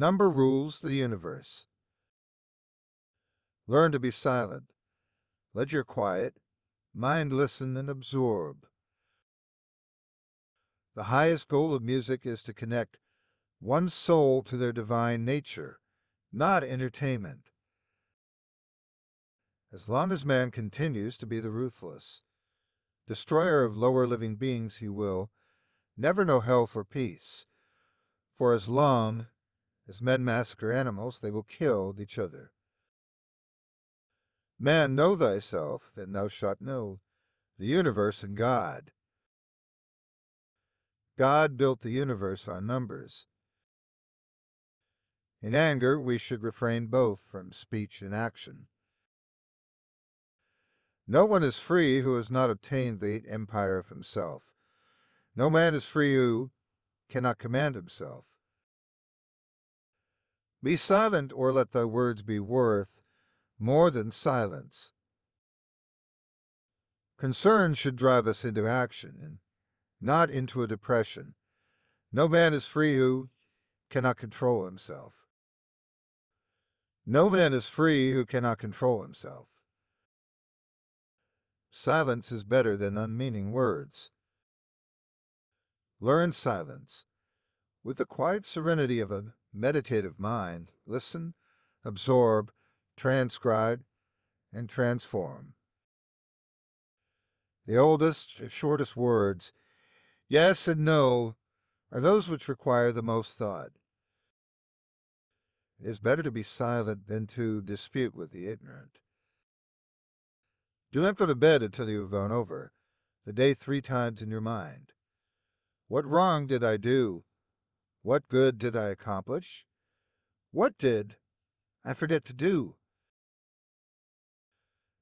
Number rules the universe. Learn to be silent. Let your quiet mind listen and absorb. The highest goal of music is to connect one's soul to their divine nature, not entertainment. As long as man continues to be the ruthless destroyer of lower living beings, he will never know health or peace. For as long as men massacre animals, they will kill each other. Man, know thyself, then thou shalt know the universe and God. God built the universe on numbers. In anger, we should refrain both from speech and action. No one is free who has not obtained the empire of himself. No man is free who cannot command himself. Be silent, or let thy words be worth more than silence. Concern should drive us into action, and not into a depression. No man is free who cannot control himself. No man is free who cannot control himself. Silence is better than unmeaning words. Learn silence. With the quiet serenity of a meditative mind, listen, absorb, transcribe, and transform. The oldest, shortest words, yes and no, are those which require the most thought. It is better to be silent than to dispute with the ignorant. Do not go to bed until you have gone over the day 3 times in your mind. What wrong did I do? What good did I accomplish? What did I forget to do?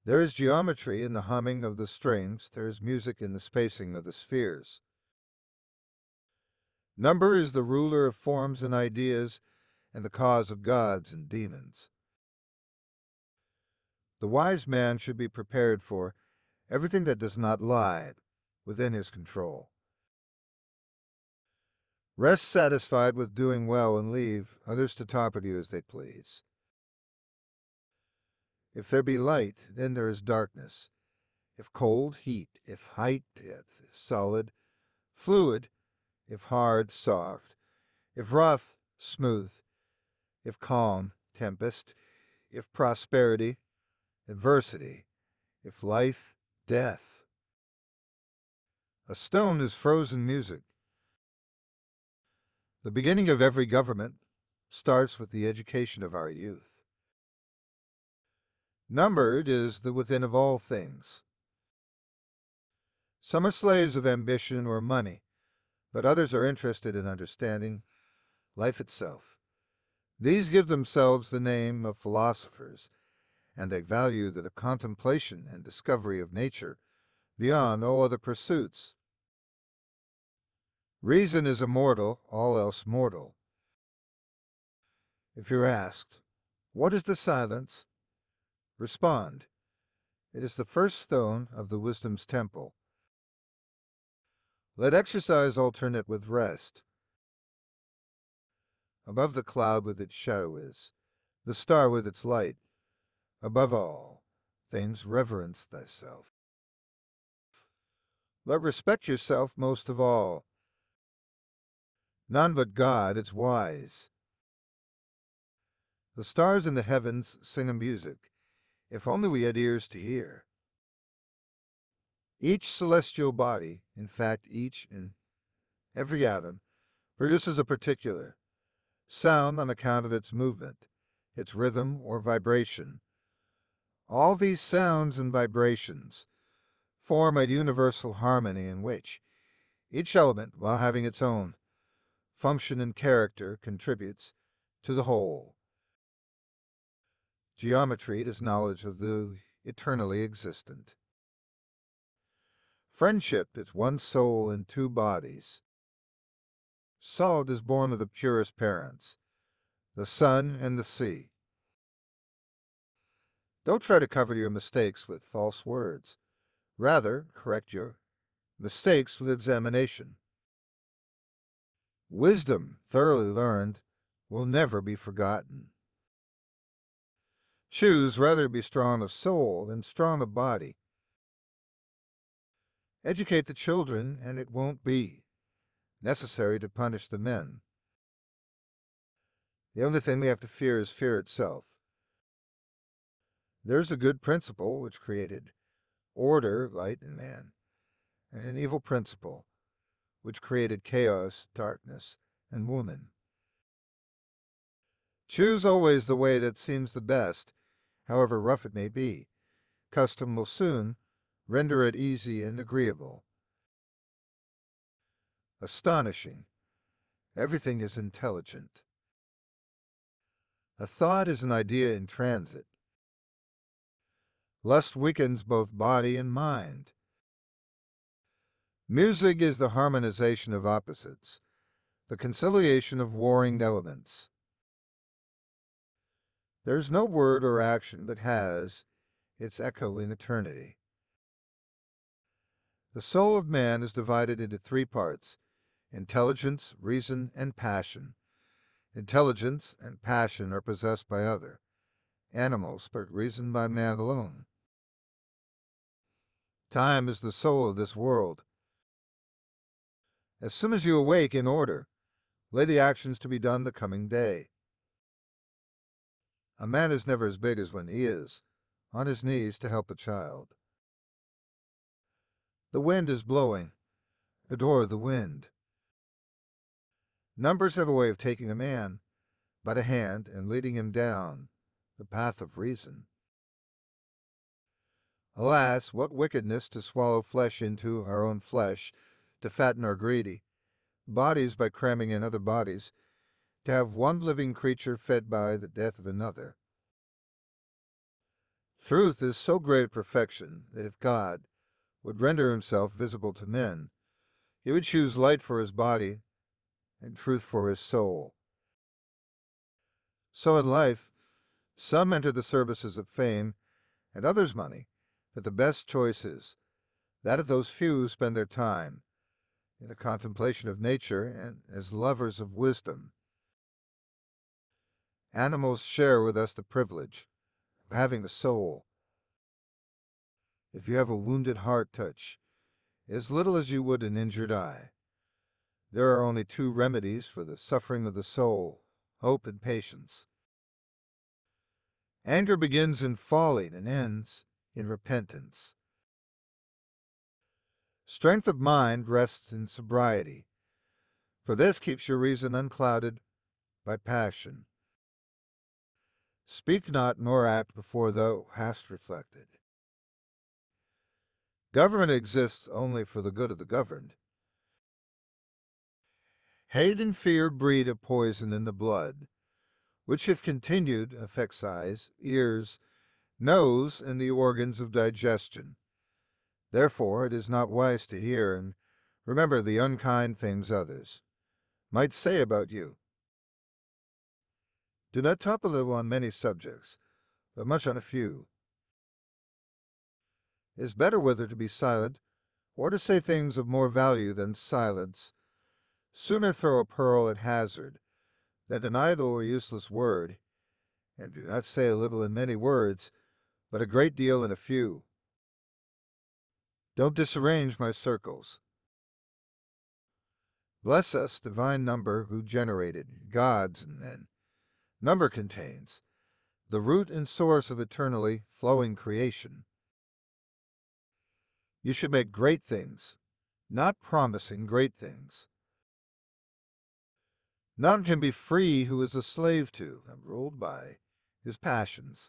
There is geometry in the humming of the strings. There is music in the spacing of the spheres. Number is the ruler of forms and ideas and the cause of gods and demons. The wise man should be prepared for everything that does not lie within his control. Rest satisfied with doing well and leave others to talk with you as they please. If there be light, then there is darkness. If cold, heat. If height, depth. If solid, fluid. If hard, soft. If rough, smooth. If calm, tempest. If prosperity, adversity. If life, death. A stone is frozen music. The beginning of every government starts with the education of our youth. Numbered is the within of all things. Some are slaves of ambition or money, but others are interested in understanding life itself. These give themselves the name of philosophers, and they value the contemplation and discovery of nature beyond all other pursuits. Reason is immortal, all else mortal. If you're asked, what is the silence? Respond, it is the first stone of the wisdom's temple. Let exercise alternate with rest. Above the cloud with its shadow is the star with its light. Above all things reverence thyself. But respect yourself most of all. None but God is wise. The stars in the heavens sing a music, if only we had ears to hear. Each celestial body, in fact each and every atom, produces a particular sound on account of its movement, its rhythm or vibration. All these sounds and vibrations form a universal harmony in which each element, while having its own function and character, contributes to the whole. Geometry is knowledge of the eternally existent. Friendship is one soul in 2 bodies. Salt is born of the purest parents, the sun and the sea. Don't try to cover your mistakes with false words. Rather, correct your mistakes with examination. Wisdom, thoroughly learned, will never be forgotten. Choose rather to be strong of soul than strong of body. Educate the children, and it won't be necessary to punish the men. The only thing we have to fear is fear itself. There's a good principle which created order, light, in man, and an evil principle which created chaos, darkness, and woman. Choose always the way that seems the best, however rough it may be. Custom will soon render it easy and agreeable. Astonishing. Everything is intelligent. A thought is an idea in transit. Lust weakens both body and mind. Music is the harmonization of opposites, the conciliation of warring elements. There's no word or action but has its echo in eternity. The soul of man is divided into three parts: intelligence, reason, and passion. Intelligence and passion are possessed by other animals, but reason by man alone. Time is the soul of this world. As soon as you awake in order, lay the actions to be done the coming day. A man is never as big as when he is on his knees to help a child. The wind is blowing. Adore the wind. Numbers have a way of taking a man by the hand and leading him down the path of reason. Alas, what wickedness to swallow flesh into our own flesh, to fatten our greedy bodies by cramming in other bodies, to have one living creature fed by the death of another. Truth is so great a perfection that if God would render himself visible to men, he would choose light for his body and truth for his soul. So in life, some enter the services of fame and others money, but the best choice is that of those few who spend their time in the contemplation of nature and as lovers of wisdom. Animals share with us the privilege of having a soul. If you have a wounded heart, touch as little as you would an injured eye. There are only two remedies for the suffering of the soul: hope and patience. Anger begins in falling and ends in repentance. Strength of mind rests in sobriety, for this keeps your reason unclouded by passion. Speak not nor act before thou hast reflected. Government exists only for the good of the governed. Hate and fear breed a poison in the blood, which if continued affects eyes, ears, nose, and the organs of digestion. Therefore it is not wise to hear and remember the unkind things others might say about you. Do not talk a little on many subjects, but much on a few. It is better whether to be silent or to say things of more value than silence. Sooner throw a pearl at hazard than an idle or useless word, and do not say a little in many words, but a great deal in a few. Don't disarrange my circles. Bless us, divine number, who generated gods and men. Number contains the root and source of eternally flowing creation. You should make great things, not promising great things. None can be free who is a slave to and ruled by his passions.